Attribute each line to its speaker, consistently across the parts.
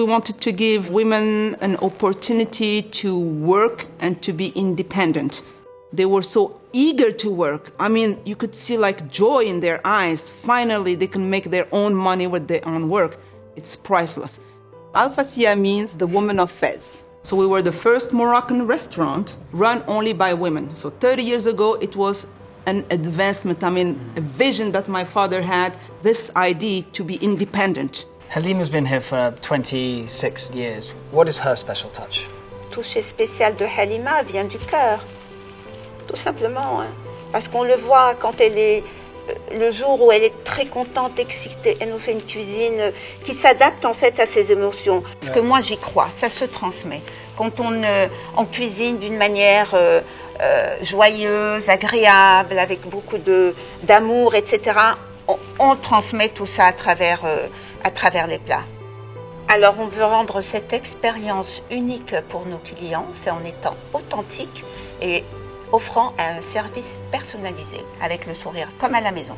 Speaker 1: wanted to give women an opportunity to work and to be independent. They were so eager to work. I mean, you could see like joy in their eyes. Finally, they can make their own money with their own work. It's priceless. Al-Fasia means the woman of Fez. So we were the first Moroccan restaurant run only by women. So 30 years ago, it was an advancement, a vision that my father had, this idea to be independent.
Speaker 2: Halima's been here for 26 years. What is her special touch?
Speaker 3: Touché spécial de Halima vient du cœur, tout simplement. Hein. Parce qu'on le voit quand elle est, le jour où elle est très contente, excitée, elle nous fait une cuisine qui s'adapte en fait à ses émotions. Parce que moi j'y crois, ça se transmet. Quand on cuisine d'une manière joyeuse, agréable, avec beaucoup d'amour, etc., on transmet tout ça à travers les plats. Alors on veut rendre cette expérience unique pour nos clients, c'est en étant authentique et offrant un service personnalisé avec le sourire, comme à la maison.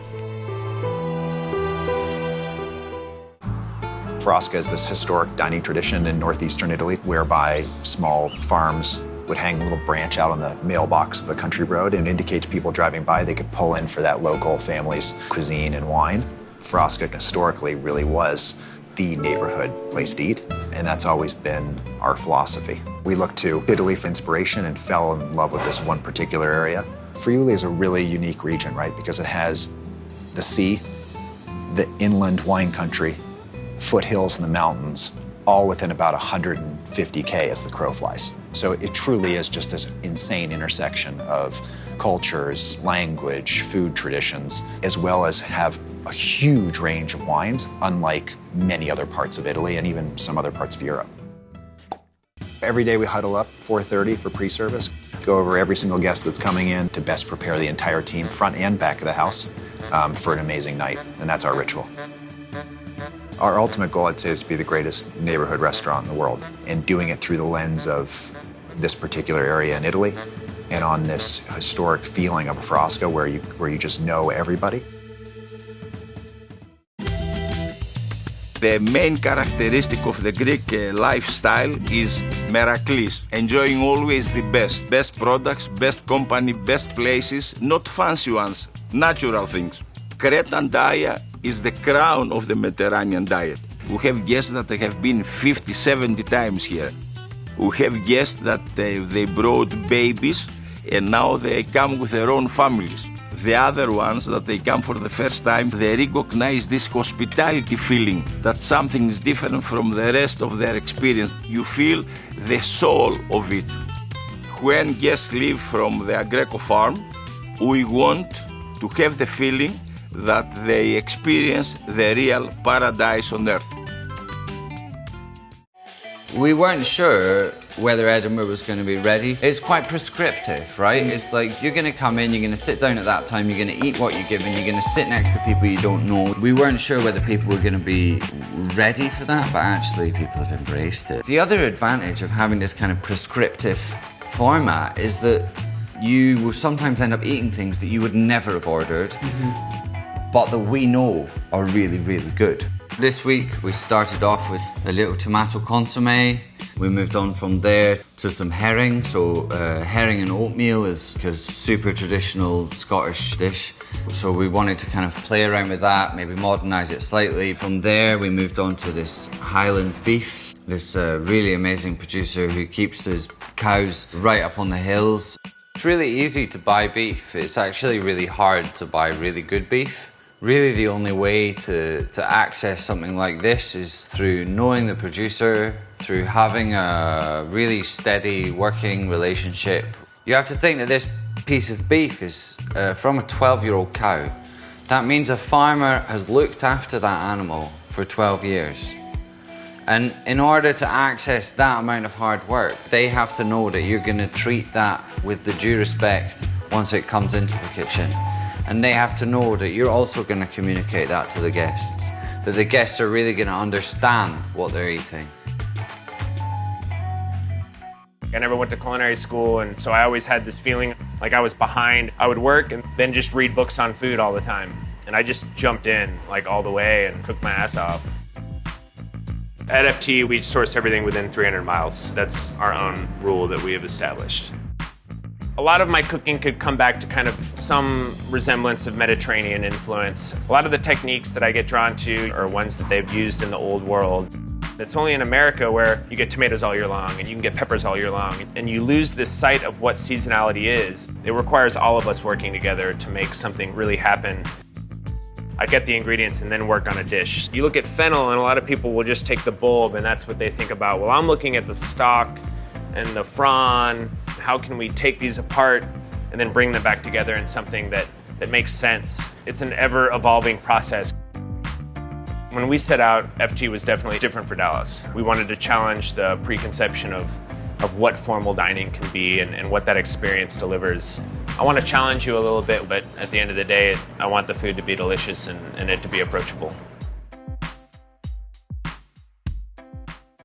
Speaker 4: Frasca is this historic dining tradition in northeastern Italy whereby small farms would hang a little branch out on the mailbox of a country road and indicate to people driving by they could pull in for that local family's cuisine and wine. Frasca historically really was the neighborhood place to eat, and that's always been our philosophy. We looked to Italy for inspiration and fell in love with this one particular area. Friuli is a really unique region, right? Because it has the sea, the inland wine country, foothills in the mountains, all within about 150K as the crow flies. So it truly is just this insane intersection of cultures, language, food traditions, as well as have a huge range of wines, unlike many other parts of Italy and even some other parts of Europe. Every day we huddle up 4:30 for pre-service, go over every single guest that's coming in to best prepare the entire team, front and back of the house, for an amazing night, and that's our ritual. Our ultimate goal, I'd say, is to be the greatest neighborhood restaurant in the world, and doing it through the lens of this particular area in Italy, and on this historic feeling of a Frasca where you just know everybody.
Speaker 5: The main characteristic of the Greek lifestyle is Marrakesh, enjoying always the best products, best company, best places, not fancy ones, natural things. Crete and Dallas is the crown of the Mediterranean diet. We have guests that have been 50, 70 times here. We have guests that they brought babies and now they come with their own families. The other ones that they come for the first time, they recognize this hospitality feeling that something is different from the rest of their experience. You feel the soul of it. When guests leave from their Greco farm, we want to have the feeling that they experience the real paradise on earth.
Speaker 6: We weren't sure whether Edinburgh was going to be ready. It's quite prescriptive, right? It's like you're going to come in, you're going to sit down at that time, you're going to eat what you're given, you're going to sit next to people you don't know. We weren't sure whether people were going to be ready for that, but actually people have embraced it. The other advantage of having this kind of prescriptive format is that you will sometimes end up eating things that you would never have ordered, but that we know are really, really good. This week we started off with a little tomato consommé. We moved on from there to some herring. So herring and oatmeal is a super traditional Scottish dish. So we wanted to kind of play around with that, maybe modernise it slightly. From there we moved on to this Highland beef. This really amazing producer who keeps his cows right up on the hills. It's really easy to buy beef. It's actually really hard to buy really good beef. Really the only way to access something like this is through knowing the producer, through having a really steady working relationship. You have to think that this piece of beef is from a 12-year-old cow. That means a farmer has looked after that animal for 12 years. And in order to access that amount of hard work, they have to know that you're going to treat that with the due respect once it comes into the kitchen. And they have to know that you're also going to communicate that to the guests, that the guests are really going to understand what they're eating.
Speaker 7: I never went to culinary school, and so I always had this feeling like I was behind. I would work and then just read books on food all the time. And I just jumped in like all the way and cooked my ass off. At FT, we source everything within 300 miles. That's our own rule that we have established. A lot of my cooking could come back to kind of some resemblance of Mediterranean influence. A lot of the techniques that I get drawn to are ones that they've used in the old world. It's only in America where you get tomatoes all year long and you can get peppers all year long, and you lose this sight of what seasonality is. It requires all of us working together to make something really happen. I get the ingredients and then work on a dish. You look at fennel and a lot of people will just take the bulb and that's what they think about. Well, I'm looking at the stalk and the frond. How can we take these apart and then bring them back together in something that makes sense? It's an ever-evolving process. When we set out, FT was definitely different for Dallas. We wanted to challenge the preconception of what formal dining can be and what that experience delivers. I want to challenge you a little bit, but at the end of the day, I want the food to be delicious and it to be approachable.